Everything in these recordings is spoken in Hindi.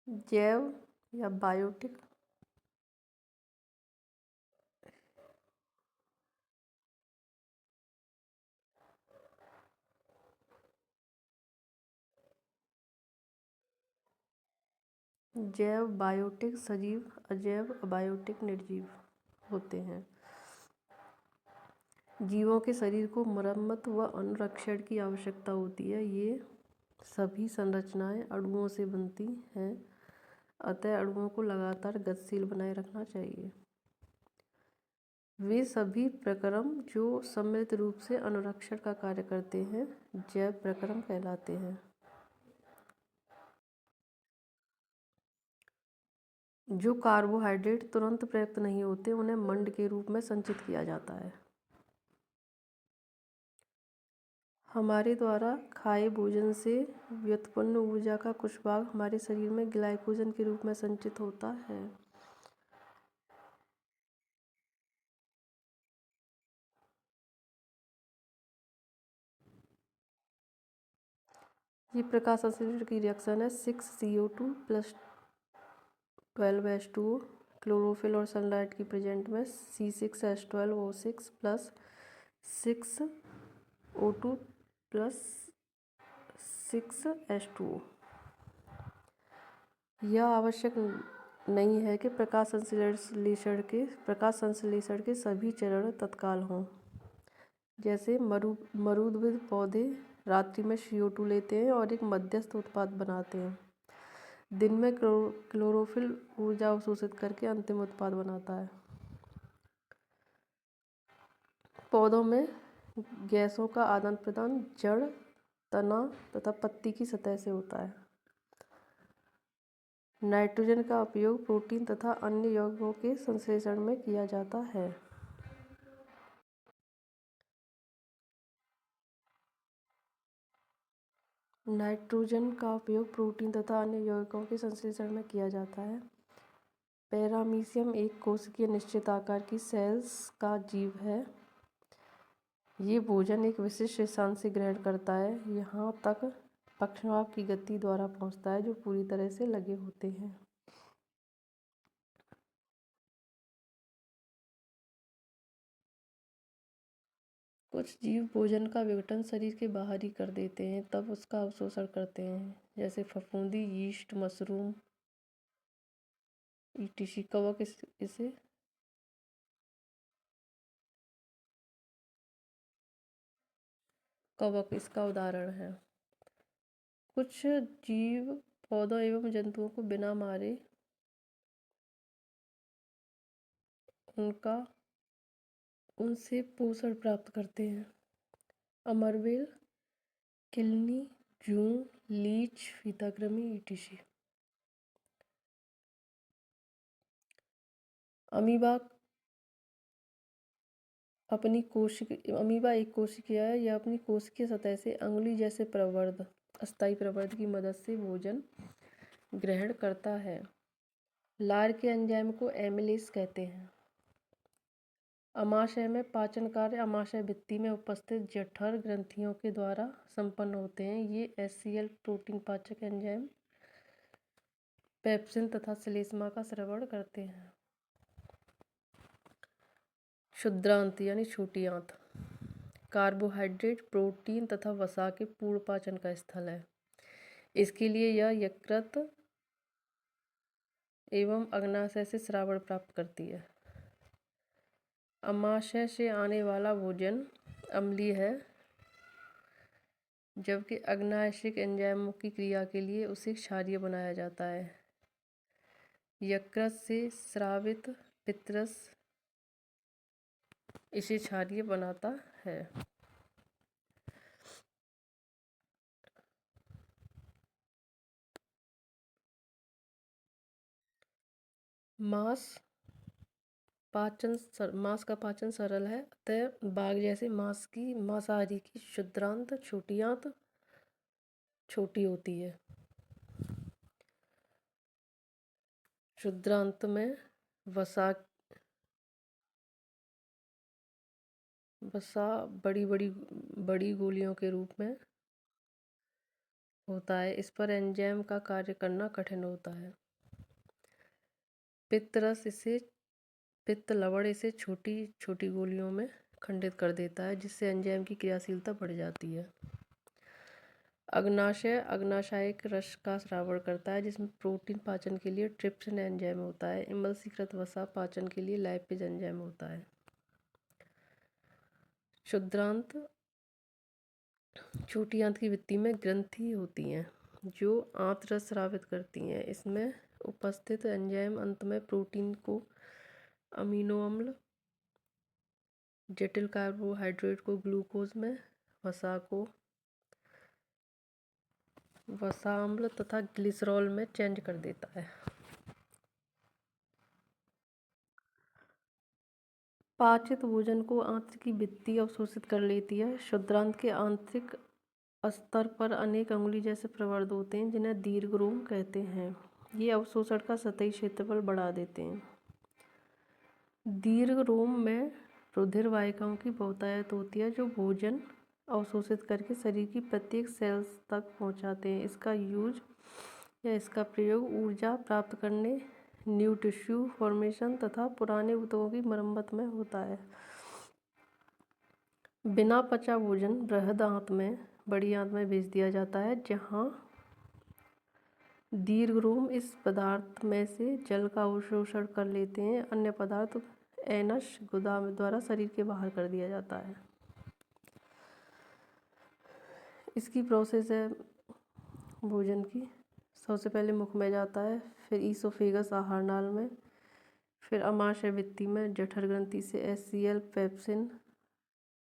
जैव या बायोटिक जैव बायोटिक सजीव, अजैव अबायोटिक निर्जीव होते हैं। जीवों के शरीर को मरम्मत व अनुरक्षण की आवश्यकता होती है। ये सभी संरचनाएं अणुओं से बनती हैं, अतः अणुओं को लगातार गतिशील बनाए रखना चाहिए। वे सभी प्रक्रम जो सम्मिलित रूप से अनुरक्षण का कार्य करते हैं जैव प्रक्रम कहलाते हैं। जो कार्बोहाइड्रेट तुरंत प्रयुक्त नहीं होते उन्हें मंड के रूप में संचित किया जाता है। हमारे द्वारा खाए भोजन से व्युत्पन्न ऊर्जा का कुछ भाग हमारे शरीर में ग्लाइकोजन के रूप में संचित होता है। ये प्रकाश संश्लेषण की रिएक्शन है। 6CO2 प्लस 12H2O क्लोरोफिल और सनलाइट की प्रेजेंट में C6H12O6 plus 6O2 plus 6H2O। यह आवश्यक नहीं है कि प्रकाश संश्लेषण के सभी चरण तत्काल हों। जैसे मरुद्भिद पौधे रात्रि में CO2 लेते हैं और एक मध्यस्थ उत्पाद बनाते हैं। दिन में क्लोरोफिल ऊर्जा अवशोषित करके अंतिम उत्पाद बनाता है। पौधों में गैसों का आदान प्रदान जड़, तना तथा पत्ती की सतह से होता है। नाइट्रोजन का उपयोग प्रोटीन तथा अन्य यौगिकों के संश्लेषण में किया जाता है। नाइट्रोजन का उपयोग प्रोटीन तथा अन्य यौगिकों के संश्लेषण में किया जाता है। पैरामीशियम एक कोशिकीय निश्चित आकार की सेल्स का जीव है। ये भोजन एक विशिष्ट स्थान से ग्रहण करता है, यहाँ तक पक्षवात की गति द्वारा पहुँचता है जो पूरी तरह से लगे होते हैं। कुछ जीव भोजन का विघटन शरीर के बाहर ही कर देते हैं, तब उसका अवशोषण करते हैं, जैसे फफूंदी, यीस्ट, मशरूम ETC। कवक इसे कवक इसका उदाहरण है। कुछ जीव पौधों एवं जंतुओं को बिना मारे उनसे पोषण प्राप्त करते हैं। अमरबेल, किलनी, जूं, लीच, फीताकृमि ETC। अमीबा एक कोशिकीय है। यह अपनी कोशिकीय सतह से अंगुली जैसे अस्थायी प्रवर्ध की मदद से भोजन ग्रहण करता है। लार के एंजाइम को एमिलेस कहते हैं। अमाशय में पाचन कार्य अमाशय भित्ति में उपस्थित जठर ग्रंथियों के द्वारा संपन्न होते हैं। ये HCl प्रोटीन पाचक एंजाइम पेप्सिन तथा श्लेष्मा का स्रावण करते हैं। क्षुद्रांत यानी छोटी आंत कार्बोहाइड्रेट, प्रोटीन तथा वसा के पूर्ण पाचन का स्थल है। इसके लिए यह यकृत एवं अग्नाशय से स्रावण प्राप्त करती है। अमाशय से आने वाला भोजन अम्लीय है, जबकि अग्नाशयिक एंजाइमों की क्रिया के लिए उसे क्षारीय बनाया जाता है। यकृत से स्रावित पित्तरस इसे क्षारीय बनाता है। मांस का पाचन सरल है, अतः बाघ जैसे मांसाहारी की क्षुद्रांत छोटी आंत छोटी होती है। क्षुद्रांत में वसा बड़ी गोलियों के रूप में होता है। इस पर एंजाइम का कार्य करना कठिन होता है। पित्त लवण इसे छोटी छोटी गोलियों में खंडित कर देता है, जिससे एंजाइम की क्रियाशीलता बढ़ जाती है। अग्नाशय रस का स्रावण करता है, जिसमें प्रोटीन पाचन के लिए ट्रिप्सिन एंजाइम होता है। इमल्सीकृत वसा पाचन के लिए लाइपेज एंजाइम होता है। क्षुद्रांत छोटी आंत की भित्ति में ग्रंथि होती हैं जो आंत रस स्रावित करती हैं। इसमें उपस्थित एंजाइम अंत में प्रोटीन को, अमीनो अम्ल, जटिल कार्बोहाइड्रेट को ग्लूकोज में, वसा अम्ल तथा ग्लिसरॉल में चेंज कर देता है। पाचित भोजन को आंत की भित्ति अवशोषित कर लेती है। क्षुद्रांत के आंतरिक स्तर पर अनेक अंगुली जैसे प्रवर्ध होते हैं, जिन्हें दीर्घरोम कहते हैं। ये अवशोषण का सतही क्षेत्रफल बढ़ा देते हैं। दीर्घरोम में रुधिर वाहिकाओं की बहुतायत होती है, जो भोजन अवशोषित करके शरीर की प्रत्येक सेल्स तक पहुंचाते हैं। इसका प्रयोग ऊर्जा प्राप्त करने, न्यू टिश्यू फॉर्मेशन तथा पुराने ऊतकों की मरम्मत में होता है। बिना पचा भोजन बड़ी आंत में भेज दिया जाता है, जहां दीर्घरोम इस पदार्थ में से जल का अवशोषण कर लेते हैं। अन्य पदार्थ एनस गुदा द्वारा शरीर के बाहर कर दिया जाता है। इसकी प्रोसेस है भोजन की। सबसे पहले मुख में जाता है, फिर ईसोफेगस आहार नाल में, फिर अमाशय भित्ति में जठर ग्रंथि से एचसीएल पेप्सिन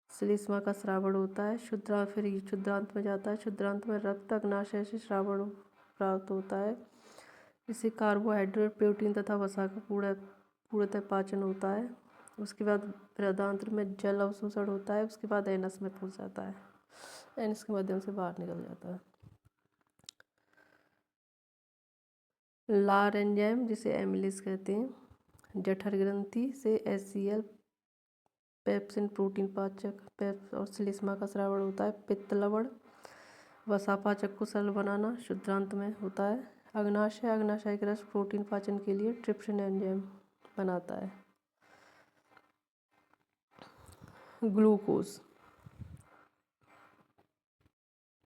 श्लेष्मा का स्रावण होता है। फिर क्षुद्रांत में जाता है। क्षुद्रांत में रक्त अग्नाशय से स्रावण प्राप्त होता है, जिससे कार्बोहाइड्रेट, प्रोटीन तथा वसा का पूर्णतः पाचन होता है। उसके बाद बृहदांत्र में जल अवशोषण होता है। उसके बाद एनस में पहुंच जाता है, एनस के माध्यम से बाहर निकल जाता है। लार एंजाइम, जिसे एमिलेज कहते हैं, जठर ग्रंथि से एचसीएल पेप्सिन प्रोटीन पाचक और श्लेष्मा का स्रावण होता है। पित्त लवण वसा पाचक को सरल बनाना क्षुद्रांत में होता है। अग्नाशय रस प्रोटीन पाचन के लिए ट्रिप्सिन एंजाइम बनाता है। ग्लूकोज